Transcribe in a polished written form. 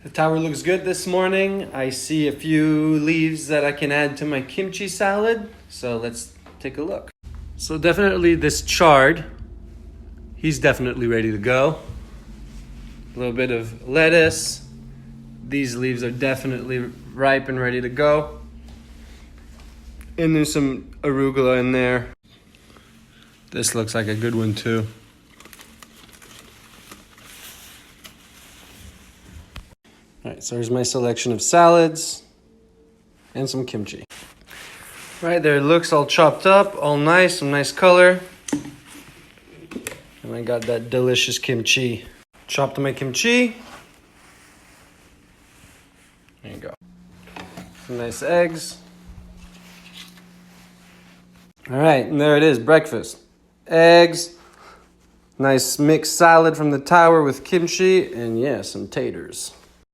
The tower looks good this morning. I see a few leaves that I can add to my kimchi salad. So let's take a look. So definitely this chard, he's definitely ready to go. A little bit of lettuce. These leaves are definitely ripe and ready to go. And there's some arugula in there. This looks like a good one too. All right, so here's my selection of salads and some kimchi. Right there, it looks all chopped up, all nice, some nice color. And I got that delicious kimchi. Chopped my kimchi. There you go. Some nice eggs. All right, and there it is, breakfast. Eggs, nice mixed salad from the tower with kimchi, and yeah, some taters.